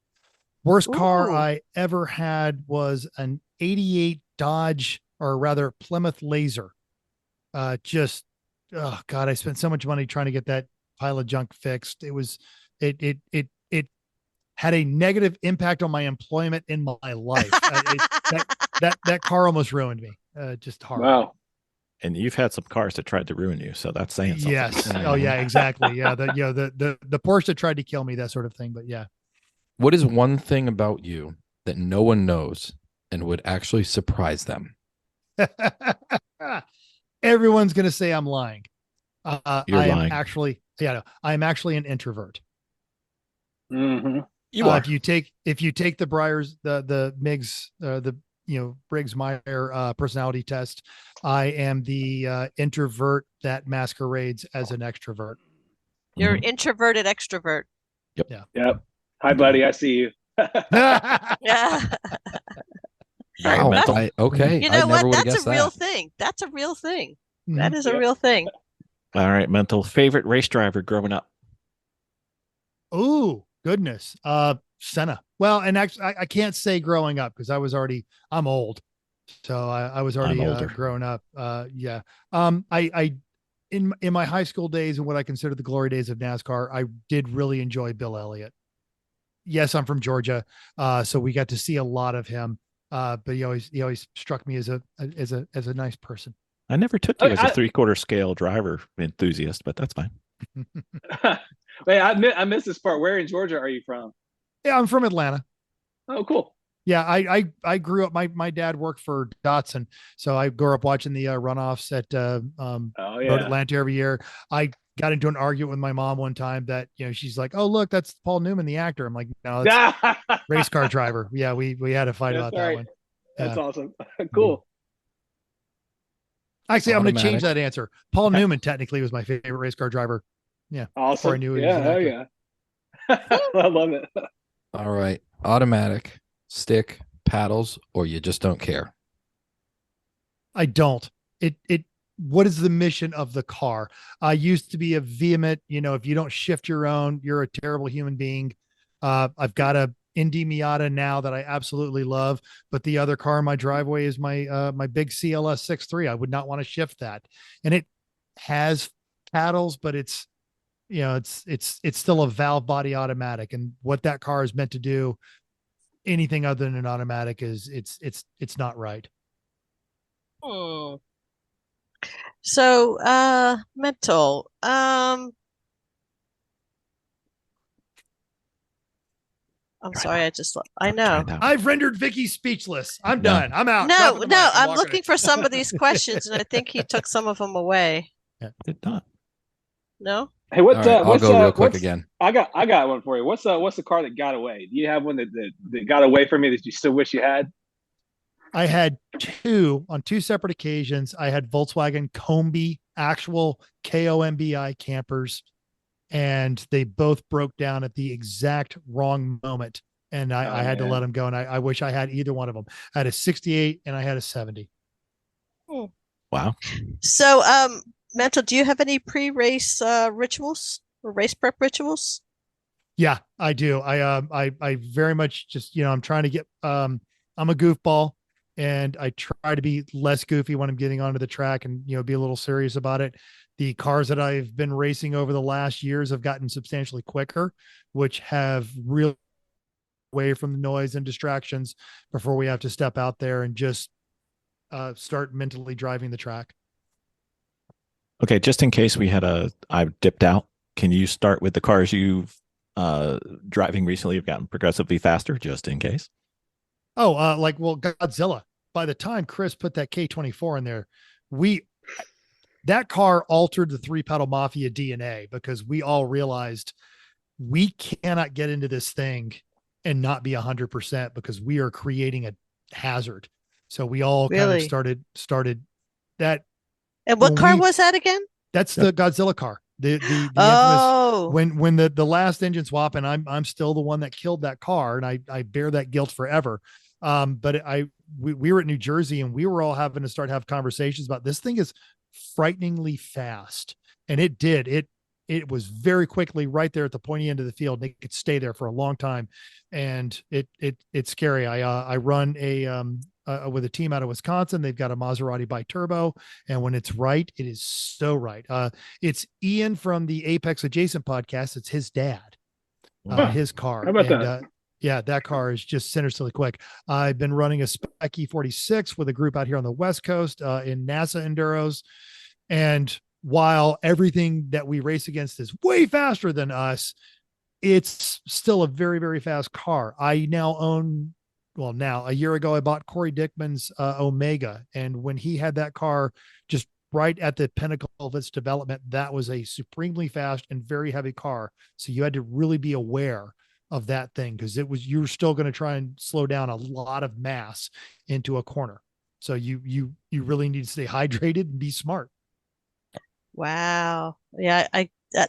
Worst car I ever had was an 88 Dodge, or rather Plymouth Laser. Oh God, I spent so much money trying to get that pile of junk fixed. It had a negative impact on my employment in my life. That car almost ruined me. Just hard. Wow. And you've had some cars that tried to ruin you, so that's saying something. Yes. Oh yeah, exactly. Yeah. The Porsche tried to kill me, that sort of thing. But yeah. What is one thing about you that no one knows and would actually surprise them? Everyone's gonna say I'm lying. You're lying. I'm actually an introvert. Mm-hmm. You are. If you take the Breyers, the Miggs, Briggs Meyer personality test, I am the introvert that masquerades as an extrovert. You're an introverted extrovert. Yep. Yeah. Yep. Hi, buddy. I see you. Yeah. Wow. Okay. You know what? That's a real thing. That's a real thing. That is a real thing. All right, Mental. Favorite race driver growing up? Oh, goodness. Senna. Well, and actually, I can't say growing up because I'm old. So I was already grown up. Yeah. In my high school days and what I consider the glory days of NASCAR, I did really enjoy Bill Elliott. yes, I'm from Georgia. So we got to see a lot of him. But he always struck me as a nice person. I never took you as a 3/4 scale driver enthusiast, but that's fine. Wait, I missed this part. Where in Georgia are you from? Yeah, I'm from Atlanta. Oh, cool. Yeah, I grew up. My dad worked for Datsun, so I grew up watching the runoffs at Road Atlanta every year. I got into an argument with my mom one time that she's like, "Oh, look, that's Paul Newman, the actor." I'm like, "No, it's race car driver." Yeah, we had a fight about that one. That's awesome. Cool. Actually, I'm going to change that answer. Paul Newman technically was my favorite race car driver. Yeah, awesome. I knew he was an actor. Yeah. I love it. All right, automatic, stick, paddles, or you just don't care? I don't. What is the mission of the car? I used to be a vehement, if you don't shift your own, you're a terrible human being. I've got a Indy Miata now that I absolutely love, but the other car in my driveway is my big CLS 6.3. I would not want to shift that. And it has paddles, but it's still a valve body automatic. And what that car is meant to do, anything other than an automatic it's not right. So, mental. I'm sorry. I know. I've rendered Vicki speechless. I'm done. I'm out. No, I'm looking for some of these questions, and I think he took some of them away. Yeah, did not. No. Hey, what's right, I'll go real quick again. I got one for you. What's the car that got away? Do you have one that got away from you that you still wish you had? I had two on two separate occasions. I had Volkswagen Combi, actual KOMBI campers, and they both broke down at the exact wrong moment. And I had to let them go. And I wish I had either one of them. I had a 68 and I had a 70. Wow. So, Mental, do you have any pre-race rituals or race prep rituals? Yeah, I do. I very much just, I'm trying to get, I'm a goofball and I try to be less goofy when I'm getting onto the track and, be a little serious about it. The cars that I've been racing over the last years have gotten substantially quicker, which have really away from the noise and distractions before we have to step out there and just start mentally driving the track. Okay, just in case I've dipped out, can you start with the cars you've driving recently have gotten progressively faster, just in case? Godzilla. By the time Chris put that K24 in there, that car altered the 3-pedal mafia DNA because we all realized we cannot get into this thing and not be 100% because we are creating a hazard. So we all kind of started that. And what car was that again? That's the Godzilla car. The infamous, when the last engine swap, and I'm still the one that killed that car, and I bear that guilt forever. But we were at New Jersey and we were all having to have conversations about this thing is frighteningly fast. And it was very quickly right there at the pointy end of the field. And it could stay there for a long time. And it's scary. I run with a team out of Wisconsin. They've got a Maserati bi-turbo. And when it's right, it is so right. It's Ian from the Apex Adjacent podcast. It's his dad, his car. How about that? Yeah, that car is just sinisterly quick. I've been running a Spec E46 with a group out here on the West Coast in NASA Enduros. And while everything that we race against is way faster than us, it's still a very, very fast car. I now own, a year ago, I bought Corey Dickman's Omega. And when he had that car just right at the pinnacle of its development, that was a supremely fast and very heavy car. So you had to really be aware of that thing because you were still going to try and slow down a lot of mass into a corner. So you really need to stay hydrated and be smart. Wow. Yeah.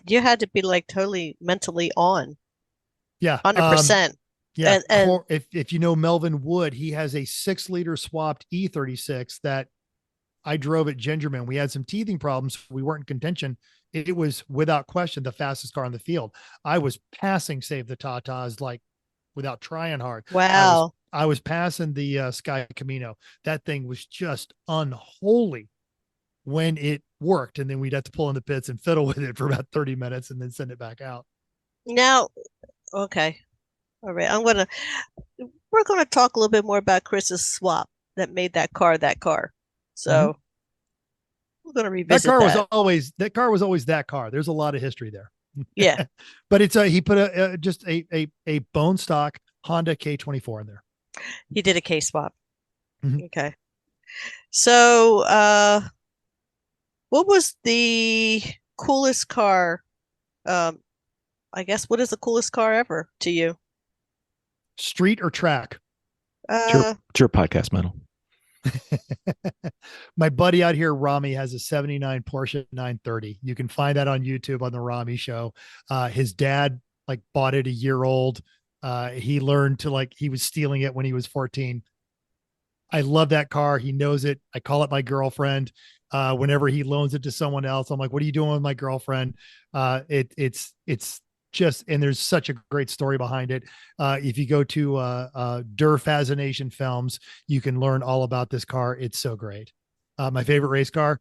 You had to be like totally mentally on. Yeah. 100%. Yeah. And if you know Melvin Wood, he has a 6-liter swapped E36 that I drove at Gingerman. We had some teething problems. We weren't in contention. It was without question the fastest car on the field. I was passing Save the Tatas like without trying hard. Wow. I was passing the Sky Camino. That thing was just unholy when it worked. And then we'd have to pull in the pits and fiddle with it for about 30 minutes and then send it back out. Now, okay. All right. We're gonna talk a little bit more about Chris's swap that made that car that car. So we're gonna revisit that car was always that car. There's a lot of history there. Yeah. But it's he put just a bone stock Honda K24 in there. He did a K swap. Okay. So what was the coolest car? I guess what is the coolest car ever to you? Street or track? It's your podcast, Metal. My buddy out here, Rami, has a 79 Porsche 930. You can find that on YouTube on the Rami show. His dad bought it a year old. He learned to he was stealing it when he was 14. I love that car. He knows it. I call it my girlfriend. Whenever he loans it to someone else, I'm like, what are you doing with my girlfriend? It's just, and there's such a great story behind it. If you go to Der Fascination Films, you can learn all about this car. It's so great. My favorite race car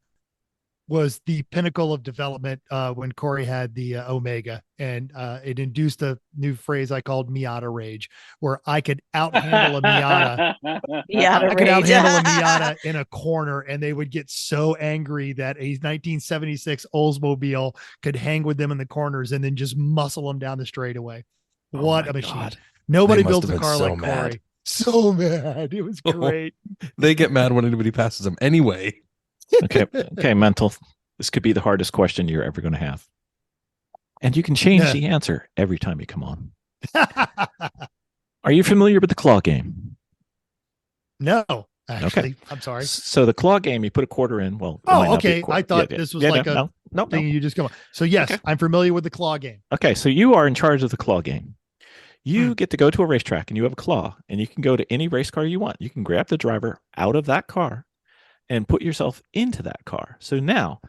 was the pinnacle of development when Corey had the Omega, and it induced a new phrase I called Miata rage, where I could outhandle a Miata. I could outhandle a Miata in a corner, and they would get so angry that a 1976 Oldsmobile could hang with them in the corners and then just muscle them down the straightaway. What a machine. God. Nobody builds a car like Corey. So mad. It was great. They get mad when anybody passes them anyway. Okay, Mental. This could be the hardest question you're ever going to have. And you can change the answer every time you come on. Are you familiar with the claw game? No, actually. Okay. I'm sorry. So the claw game, you put a quarter in. Well, okay. I thought this was no thing you just come on. So yes, I'm familiar with the claw game. Okay, so you are in charge of the claw game. You get to go to a racetrack and you have a claw, and you can go to any race car you want. You can grab the driver out of that car and put yourself into that car. So now,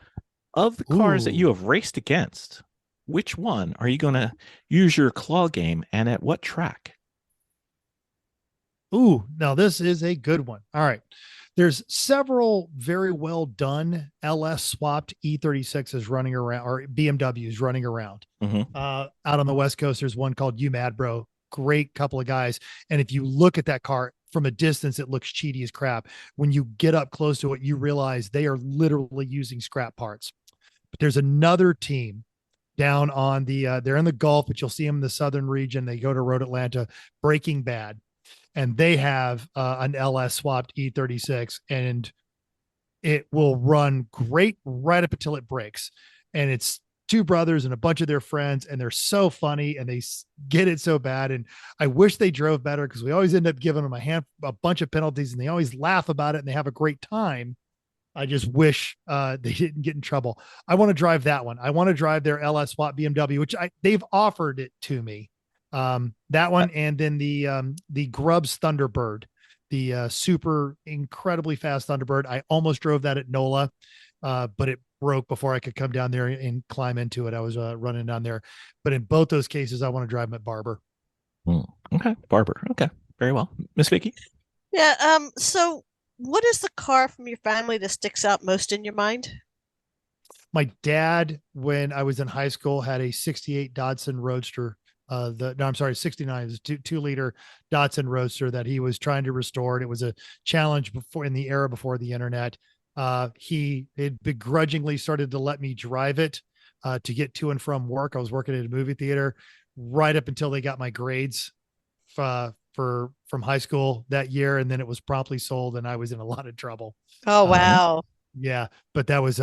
of the cars that you have raced against, which one are you going to use your claw game, and at what track? Now this is a good one. All right. There's several very well done LS swapped E36s running around, or BMWs running around. Out on the West Coast, there's one called You Mad Bro. Great couple of guys. And if you look at that car, from a distance, it looks cheaty as crap. When you get up close to it, you realize they are literally using scrap parts. But there's another team down on they're in the Gulf, but you'll see them in the southern region. They go to Road Atlanta, Breaking Bad, and they have an LS swapped E36, and it will run great right up until it breaks. And it's two brothers and a bunch of their friends, and they're so funny, and they get it so bad. And I wish they drove better, because we always end up giving them a bunch of penalties, and they always laugh about it and they have a great time. I just wish they didn't get in trouble. I want to drive that one. I want to drive their LS swap BMW, which they've offered it to me. That one, and then the Grubbs Thunderbird, the super incredibly fast Thunderbird. I almost drove that at NOLA, but it broke before I could come down there and climb into it. I was running down there, but in both those cases, I want to drive them at Barber. Okay, Barber. Okay, very well, Miss Vicki. Yeah. So, what is the car from your family that sticks out most in your mind? My dad, when I was in high school, had a '68 Datsun Roadster. 69 is a 2-liter Datsun Roadster that he was trying to restore. And it was a challenge in the era before the internet. He had begrudgingly started to let me drive it to get to and from work. I was working at a movie theater right up until they got my grades from high school that year. And then it was promptly sold, and I was in a lot of trouble. Oh, wow. Yeah. But that was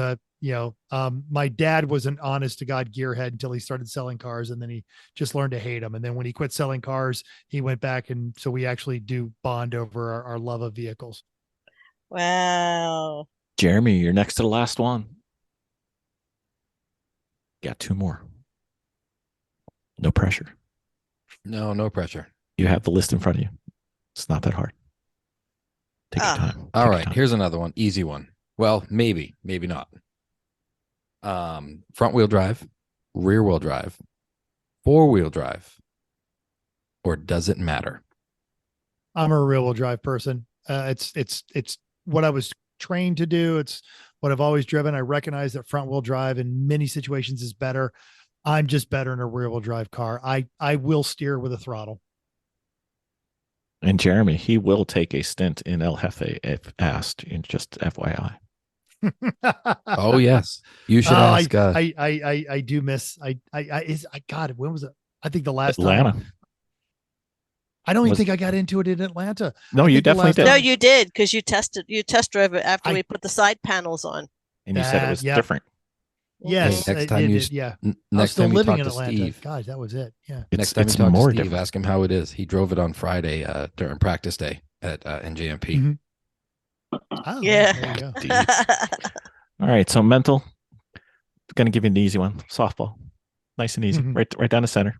my dad was an honest to God gearhead until he started selling cars, and then he just learned to hate them. And then when he quit selling cars, he went back. And so we actually do bond over our love of vehicles. Wow. Jeremy, you're next to the last one. Got 2 more. No pressure. No pressure. You have the list in front of you. It's not that hard. Take your time. All right. Here's another one. Easy one. Well, maybe not. Front wheel drive, rear wheel drive, 4-wheel drive, or does it matter? I'm a rear wheel drive person. It's what I was trained to do. It's what I've always driven. I recognize that front wheel drive in many situations is better. I'm just better in a rear wheel drive car. I will steer with a throttle. And Jeremy, he will take a stint in El Jefe if asked. Just FYI. Oh yes, you should ask. I do miss. I got it. When was it? I think the last Atlanta. time. I don't even think I got into it in Atlanta. No, you definitely did. No, you did, because you test drove it after we put the side panels on. And you said it was different. Yes. Hey, next time next time you talk in to Atlanta. Steve, God, that was it. Yeah. Next time you talk to Steve, different. Ask him how it is. He drove it on Friday during practice day at NJMP. Mm-hmm. Oh, yeah. There you go. All right. So mental. Going to give you an easy one. Softball. Nice and easy. Mm-hmm. Right down the center.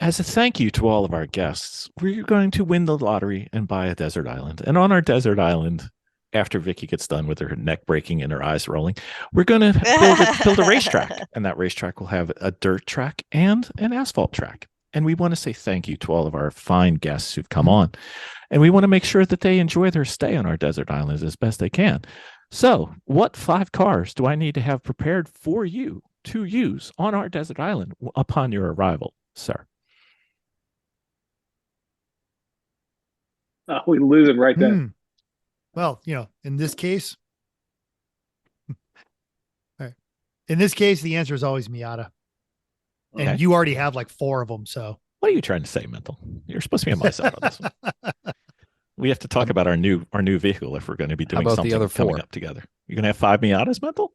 As a thank you to all of our guests, we're going to win the lottery and buy a desert island. And on our desert island, after Vicki gets done with her neck breaking and her eyes rolling, we're going to build a racetrack. And that racetrack will have a dirt track and an asphalt track. And we want to say thank you to all of our fine guests who've come on. And we want to make sure that they enjoy their stay on our desert islands as best they can. So what 5 cars do I need to have prepared for you to use on our desert island upon your arrival, sir? Oh, we lose it right then. Well, in this case, in this case, the answer is always Miata. Okay. And you already have like 4 of them. So what are you trying to say, Mental? You're supposed to be on my side on this one. We have to talk about our new vehicle if we're going to be doing something the other 4 coming up together. You're going to have 5 Miatas, Mental?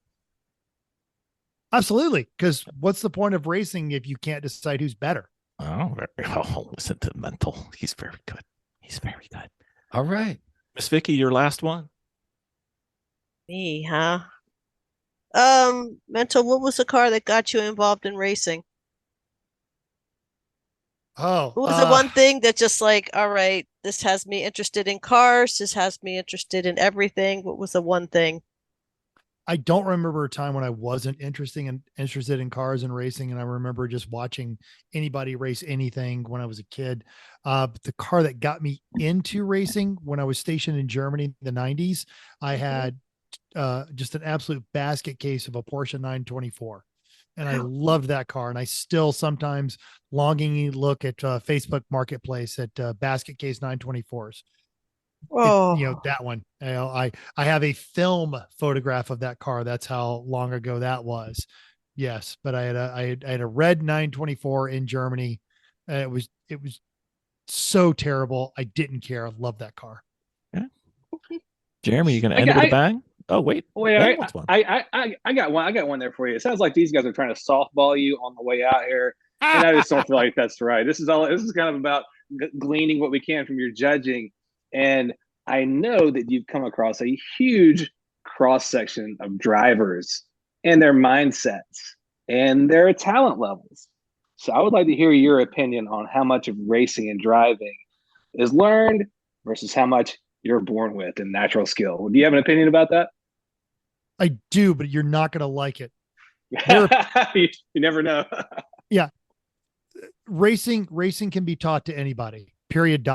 Absolutely. Because what's the point of racing if you can't decide who's better? Oh, listen to Mental. He's very good. He's very good. All right. Miss Vicki, your last one. Me, huh? Mental, what was the car that got you involved in racing? Oh. What was the one thing that just like, all right, this has me interested in cars, this has me interested in everything? What was the one thing? I don't remember a time when I wasn't interested in cars and racing. And I remember just watching anybody race anything when I was a kid. But the car that got me into racing when I was stationed in Germany in the 90s, I had just an absolute basket case of a Porsche 924. And I loved that car. And I still sometimes longingly look at Facebook Marketplace at basket case 924s. That one. I have a film photograph of that car. That's how long ago that was. Yes, but I had a red 924 in Germany. It was so terrible. I didn't care. I love that car. Yeah. Jeremy, you gonna end it with a bang? Oh wait, I got one. I got one there for you. It sounds like these guys are trying to softball you on the way out here, and I just don't feel like that's right. This is kind of about gleaning what we can from your judging. And I know that you've come across a huge cross-section of drivers and their mindsets and their talent levels. So I would like to hear your opinion on how much of racing and driving is learned versus how much you're born with and natural skill. Do you have an opinion about that? I do, but you're not going to like it. You never know. Yeah. Racing can be taught to anybody, period.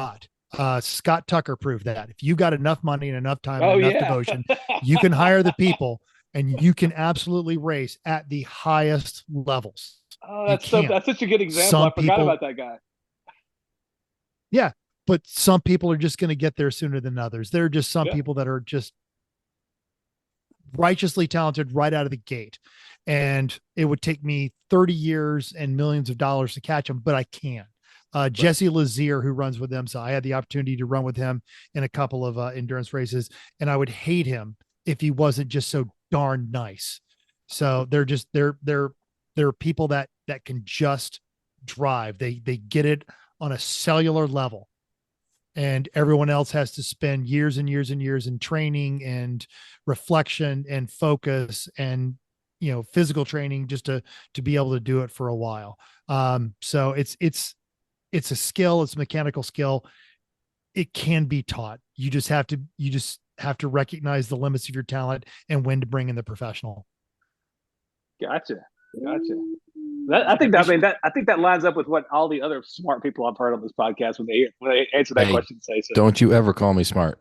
Scott Tucker proved that if you got enough money and enough time and enough devotion, you can hire the people and you can absolutely race at the highest levels. Oh, that's such a good example. I forgot about that guy. Yeah. But some people are just going to get there sooner than others. There are just some people that are just righteously talented right out of the gate. And it would take me 30 years and millions of dollars to catch them, but I can. Jesse Lazier, who runs with them. So I had the opportunity to run with him in a couple of endurance races, and I would hate him if he wasn't just so darn nice. So they're people that can just drive. They get it on a cellular level, and everyone else has to spend years and years and years in training and reflection and focus and, physical training just to be able to do it for a while. So it's a skill. It's a mechanical skill. It can be taught. You just have to recognize the limits of your talent and when to bring in the professional. Gotcha. I think that lines up with what all the other smart people I've heard on this podcast when they answer that question say so. Don't you ever call me smart.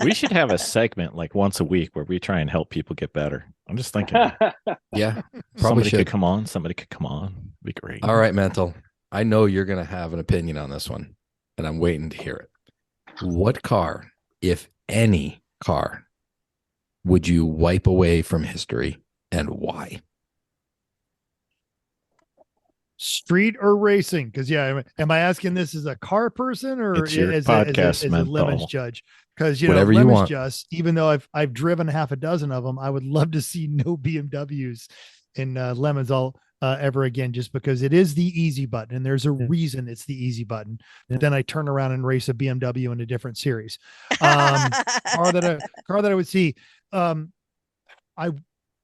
We should have a segment like once a week where we try and help people get better. I'm just thinking. Yeah, Somebody could come on. Be great. All right, Mental. I know you're going to have an opinion on this one, and I'm waiting to hear it. What car, if any car, would you wipe away from history, and why? Street or racing? Because am I asking this as a car person or It's your as podcast, a Mental. lemons judge? Because Whatever you lemons want. just, even though I've driven half a dozen of them, I would love to see no BMWs in lemons all ever again, just because it is the easy button, and there's a reason it's the easy button. But then I turn around and race a BMW in a different series. Car that I would see.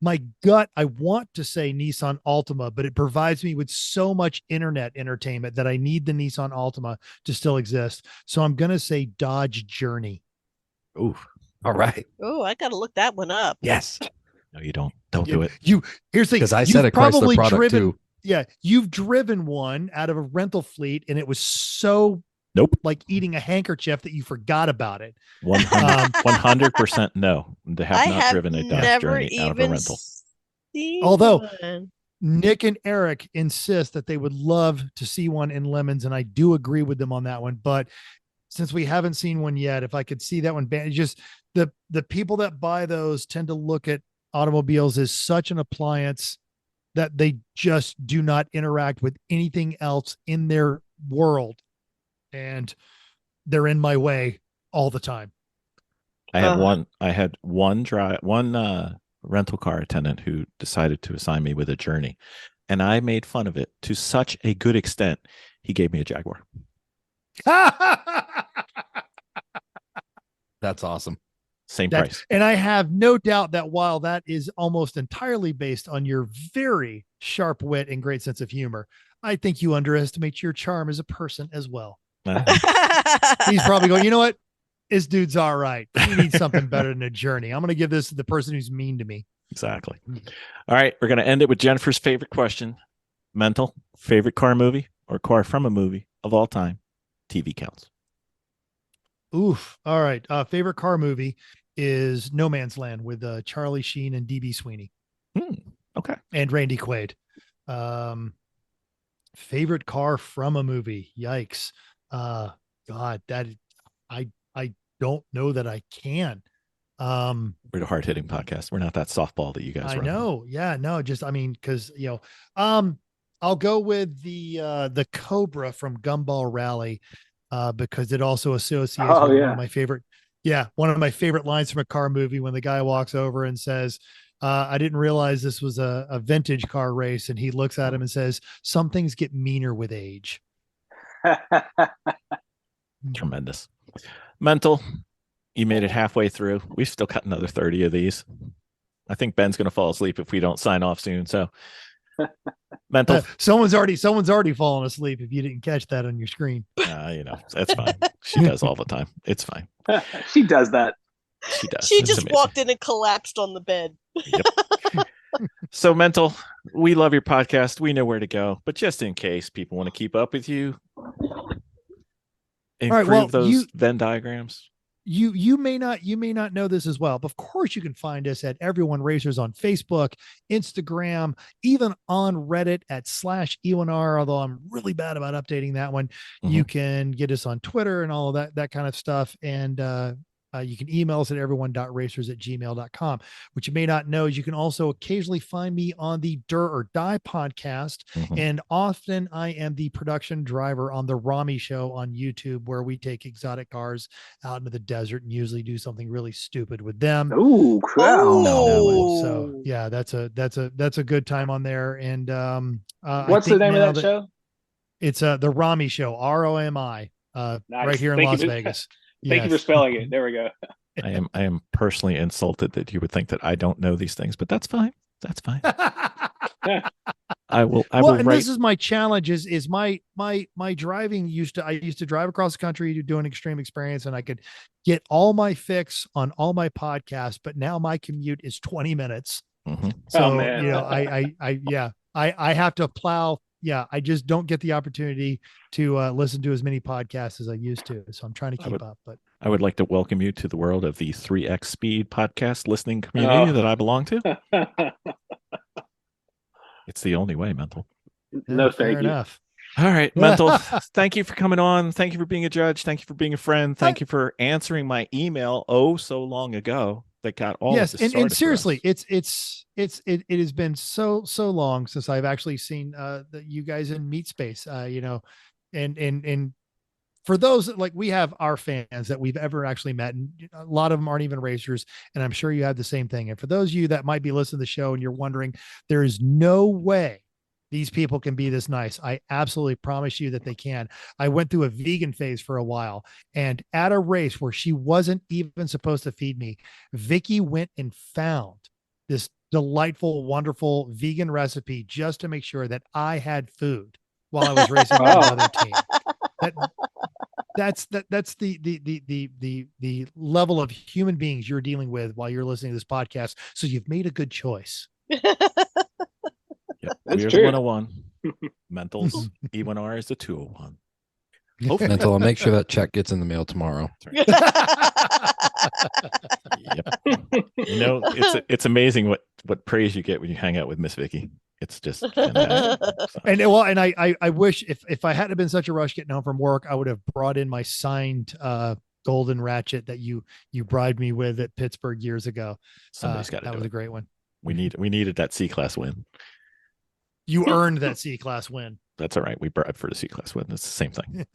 My gut, I want to say Nissan Altima, but it provides me with so much internet entertainment that I need the Nissan Altima to still exist. So I'm going to say Dodge Journey. Ooh, all right. Oh, I got to look that one up. Yes. No, you don't. Don't do it. Here's the thing. Because I said a Chrysler product too. Yeah, you've driven one out of a rental fleet, and it was so like eating a handkerchief that you forgot about it. 100% no. They have not driven a Dodge Journey out of a rental. Although Nick and Eric insist that they would love to see one in lemons, and I do agree with them on that one. But since we haven't seen one yet, if I could see that one, just the people that buy those tend to look at automobiles as such an appliance that they just do not interact with anything else in their world. And they're in my way all the time. I had one rental car attendant who decided to assign me with a Journey, and I made fun of it to such a good extent. He gave me a Jaguar. That's awesome. Same price. And I have no doubt that while that is almost entirely based on your very sharp wit and great sense of humor, I think you underestimate your charm as a person as well. He's probably going, you know what? This dude's all right. He needs something better than a Journey. I'm going to give this to the person who's mean to me. Exactly. All right. We're going to end it with Jennifer's favorite question. Mental, favorite car movie or car from a movie of all time? TV counts. Oof. All right. Favorite car movie is No Man's Land with Charlie Sheen and DB Sweeney. Okay. And Randy Quaid. Favorite car from a movie. Yikes. God, that I don't know that I can. We're the hard-hitting podcast. We're not that softball that you guys I run. know. Yeah, no, just because I'll go with the Cobra from Gumball Rally, because it also associates with one of my favorite. Yeah, one of my favorite lines from a car movie when the guy walks over and says, I didn't realize this was a vintage car race. And he looks at him and says, some things get meaner with age. Tremendous. Mental, you made it halfway through. We've still got another 30 of these. I think Ben's going to fall asleep if we don't sign off soon. So, Mental. Someone's already fallen asleep if you didn't catch that on your screen. That's fine. She does all the time. It's fine. She does that. She does. She just walked in and collapsed on the bed. Yep. So, Mental, we love your podcast. We know where to go, but just in case people want to keep up with you, improve those Venn diagrams. You may not know this as well, but of course you can find us at Everyone Racers on Facebook, Instagram, even on Reddit at /EONR, although I'm really bad about updating that one. You can get us on Twitter and all of that kind of stuff. And you can email us at everyone.racers@gmail.com. What you may not know is you can also occasionally find me on the Dur or Die podcast. And often I am the production driver on the Rami Show on YouTube, where we take exotic cars out into the desert and usually do something really stupid with them. Ooh, crap. So yeah, that's a good time on there. And what's the name of that show? It's the Rami Show, ROMI, nice. right here in Las Vegas. Thank you for spelling it. There we go. I am personally insulted that you would think that I don't know these things, but that's fine. That's fine. I will. And this is my challenge is my driving I used to drive across the country to do an extreme experience, and I could get all my fix on all my podcasts, but now my commute is 20 minutes. So, I have to plow. Yeah, I just don't get the opportunity to listen to as many podcasts as I used to. So I'm trying to keep up. But I would like to welcome you to the world of the 3X Speed podcast listening community that I belong to. It's the only way, Mental. No, fair thank you. enough. All right, Mental. Thank you for coming on. Thank you for being a judge. Thank you for being a friend. Thank you for answering my email so long ago that got all yes, of this and seriously, it has been so long since I've actually seen you guys in meat space. And for those like we have our fans that we've ever actually met, and a lot of them aren't even racers, and I'm sure you have the same thing. And for those of you that might be listening to the show and you're wondering, there is no way these people can be this nice. I absolutely promise you that they can. I went through a vegan phase for a while, and at a race where she wasn't even supposed to feed me, Vicki went and found this delightful, wonderful vegan recipe just to make sure that I had food while I was racing with another team. That's the level of human beings you're dealing with while you're listening to this podcast. So you've made a good choice. Yep. We're the 101. Mental's E1R is the 201. Hopefully. Mental, I'll make sure that check gets in the mail tomorrow. Yep. It's amazing what praise you get when you hang out with Miss Vicki. It's just and I wish if I hadn't been such a rush getting home from work, I would have brought in my signed golden ratchet that you bribed me with at Pittsburgh years ago. Somebody's got to. That was a great one. We needed that C-class win. You earned that C-class win. That's all right. We bribed for the C-class win. It's the same thing.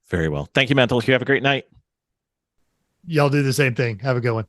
Very well. Thank you, Mental. You have a great night. Y'all do the same thing. Have a good one.